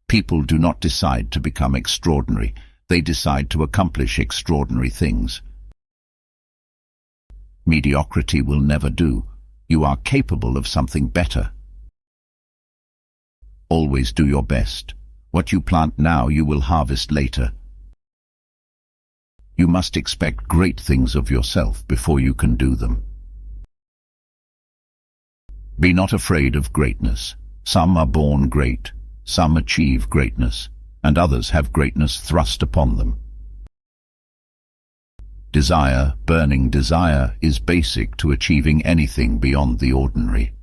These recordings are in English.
People do not decide to become extraordinary. They decide to accomplish extraordinary things. Mediocrity will never do. You are capable of something better. Always do your best. What you plant now, you will harvest later. You must expect great things of yourself before you can do them. Be not afraid of greatness. Some are born great, some achieve greatness, and others have greatness thrust upon them. Desire, burning desire, is basic to achieving anything beyond the ordinary.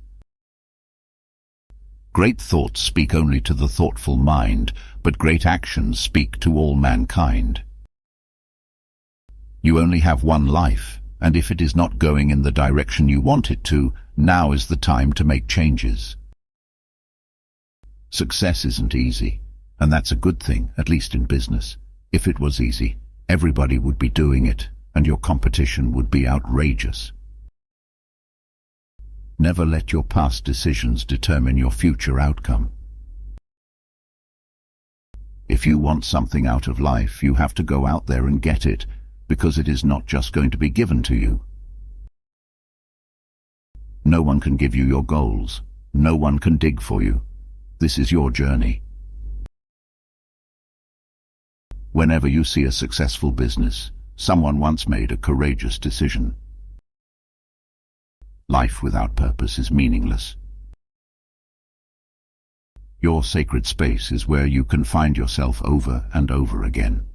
Great thoughts speak only to the thoughtful mind, but great actions speak to all mankind. You only have one life, and if it is not going in the direction you want it to, now is the time to make changes. Success isn't easy, and that's a good thing, at least in business. If it was easy, everybody would be doing it, and your competition would be outrageous. Never let your past decisions determine your future outcome. If you want something out of life, you have to go out there and get it, because it is not just going to be given to you. No one can give you your goals. No one can dig for you. This is your journey. Whenever you see a successful business, someone once made a courageous decision. Life without purpose is meaningless. Your sacred space is where you can find yourself over and over again.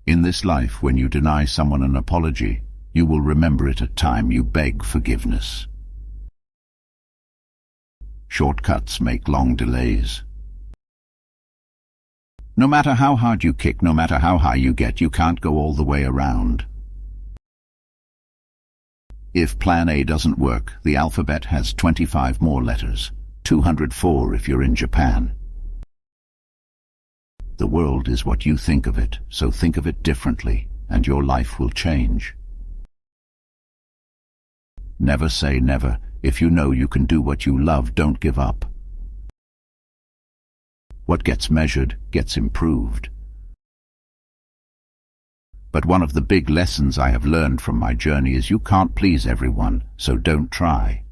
In this life, when you deny someone an apology, you will remember it at time you beg forgiveness. Shortcuts make long delays. No matter how hard you kick, no matter how high you get, you can't go all the way around. If plan A doesn't work, the alphabet has 25 more letters, 204 if you're in Japan. The world is what you think of it, so think of it differently, and your life will change. Never say never. If you know you can do what you love, don't give up. What gets measured gets improved. But one of the big lessons I have learned from my journey is you can't please everyone, so don't try.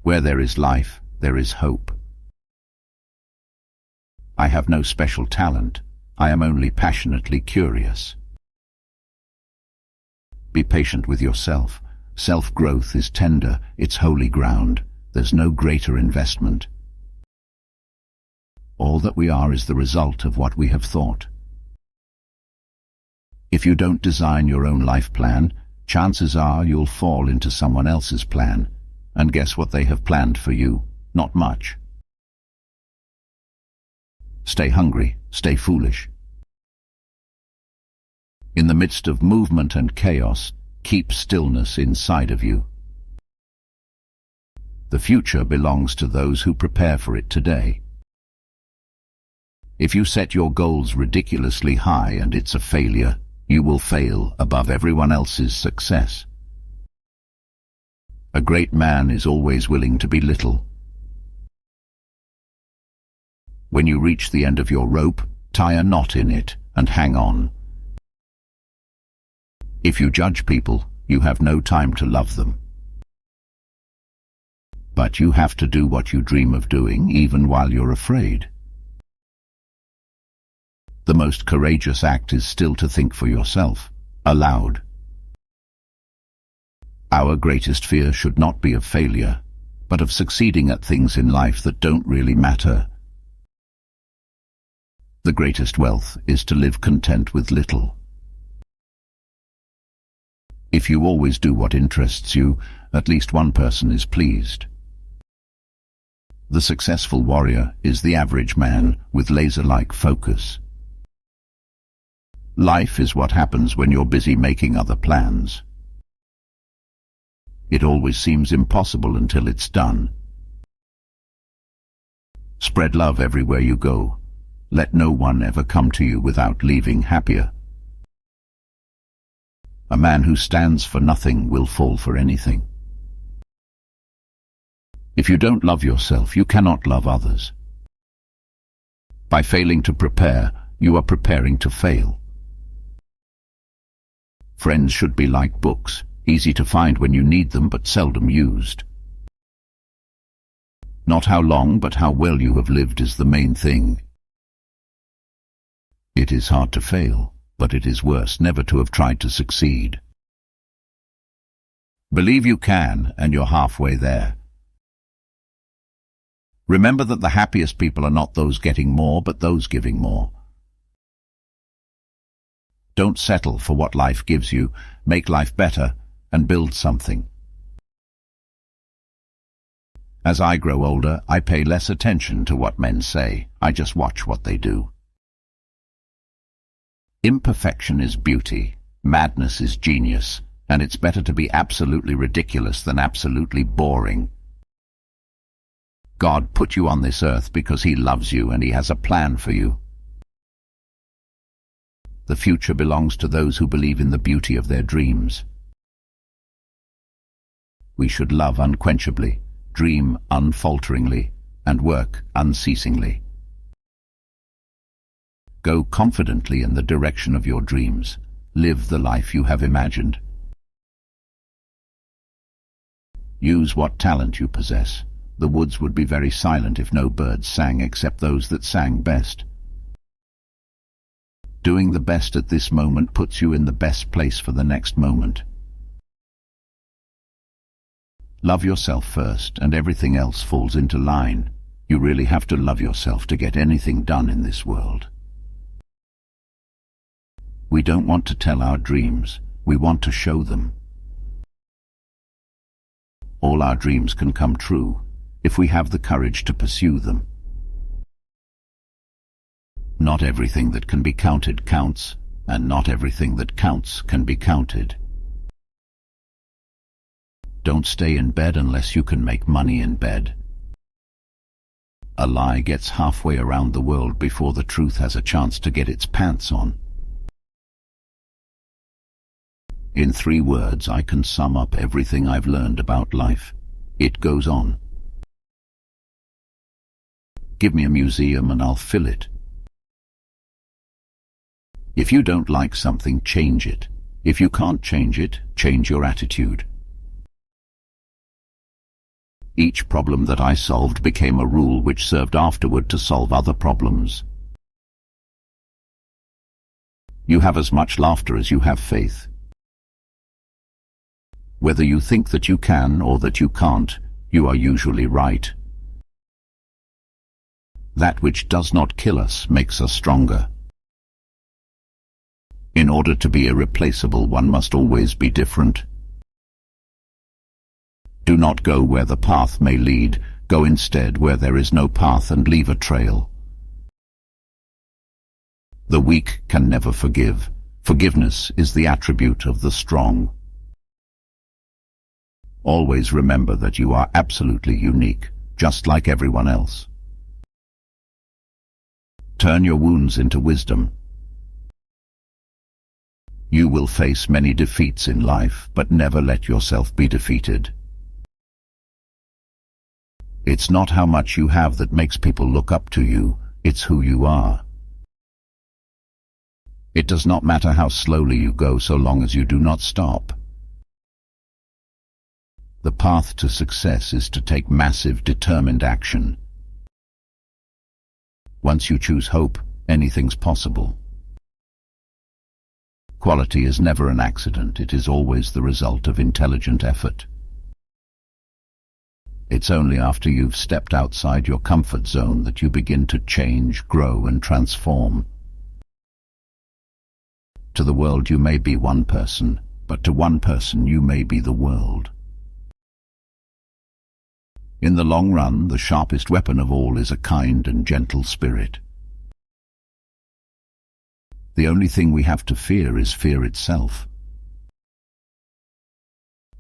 Where there is life, there is hope. I have no special talent. I am only passionately curious. Be patient with yourself. Self-growth is tender, it's holy ground. There's no greater investment. All that we are is the result of what we have thought. If you don't design your own life plan, chances are you'll fall into someone else's plan. And guess what they have planned for you? Not much. Stay hungry, stay foolish. In the midst of movement and chaos, keep stillness inside of you. The future belongs to those who prepare for it today. If you set your goals ridiculously high and it's a failure, you will fail above everyone else's success. A great man is always willing to be little. When you reach the end of your rope, tie a knot in it and hang on. If you judge people, you have no time to love them. But you have to do what you dream of doing, even while you're afraid. The most courageous act is still to think for yourself, aloud. Our greatest fear should not be of failure, but of succeeding at things in life that don't really matter. The greatest wealth is to live content with little. If you always do what interests you, at least one person is pleased. The successful warrior is the average man with laser-like focus. Life is what happens when you're busy making other plans. It always seems impossible until it's done. Spread love everywhere you go. Let no one ever come to you without leaving happier. A man who stands for nothing will fall for anything. If you don't love yourself, you cannot love others. By failing to prepare, you are preparing to fail. Friends should be like books, easy to find when you need them but seldom used. Not how long but how well you have lived is the main thing. It is hard to fail, but it is worse never to have tried to succeed. Believe you can, and you're halfway there. Remember that the happiest people are not those getting more, but those giving more. Don't settle for what life gives you. Make life better and build something. As I grow older, I pay less attention to what men say. I just watch what they do. Imperfection is beauty. Madness is genius. And it's better to be absolutely ridiculous than absolutely boring. God put you on this earth because He loves you and He has a plan for you. The future belongs to those who believe in the beauty of their dreams. We should love unquenchably, dream unfalteringly, and work unceasingly. Go confidently in the direction of your dreams. Live the life you have imagined. Use what talent you possess. The woods would be very silent if no birds sang except those that sang best. Doing the best at this moment puts you in the best place for the next moment. Love yourself first, and everything else falls into line. You really have to love yourself to get anything done in this world. We don't want to tell our dreams, we want to show them. All our dreams can come true if we have the courage to pursue them. Not everything that can be counted counts, and not everything that counts can be counted. Don't stay in bed unless you can make money in bed. A lie gets halfway around the world before the truth has a chance to get its pants on. In 3 words, I can sum up everything I've learned about life. It goes on. Give me a museum and I'll fill it. If you don't like something, change it. If you can't change it, change your attitude. Each problem that I solved became a rule which served afterward to solve other problems. You have as much laughter as you have faith. Whether you think that you can or that you can't, you are usually right. That which does not kill us makes us stronger. In order to be irreplaceable, one must always be different. Do not go where the path may lead. Go instead where there is no path and leave a trail. The weak can never forgive. Forgiveness is the attribute of the strong. Always remember that you are absolutely unique, just like everyone else. Turn your wounds into wisdom. You will face many defeats in life, but never let yourself be defeated. It's not how much you have that makes people look up to you, it's who you are. It does not matter how slowly you go so long as you do not stop. The path to success is to take massive, determined action. Once you choose hope, anything's possible. Quality is never an accident, it is always the result of intelligent effort. It's only after you've stepped outside your comfort zone that you begin to change, grow, and transform. To the world you may be one person, but to one person you may be the world. In the long run, the sharpest weapon of all is a kind and gentle spirit. The only thing we have to fear is fear itself.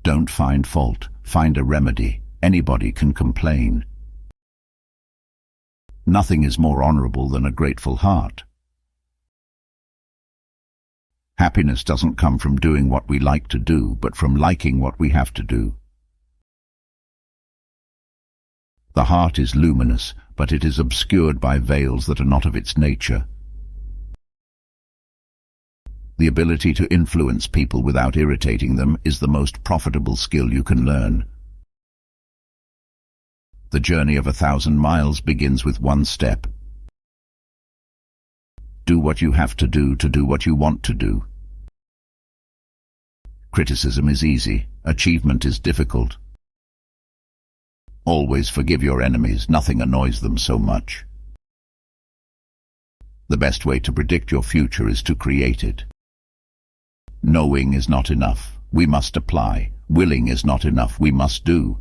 Don't find fault, find a remedy. Anybody can complain. Nothing is more honorable than a grateful heart. Happiness doesn't come from doing what we like to do, but from liking what we have to do. The heart is luminous, but it is obscured by veils that are not of its nature. The ability to influence people without irritating them is the most profitable skill you can learn. The journey of 1,000 miles begins with one step. Do what you have to do what you want to do. Criticism is easy, achievement is difficult. Always forgive your enemies, nothing annoys them so much. The best way to predict your future is to create it. Knowing is not enough, we must apply. Willing is not enough, we must do.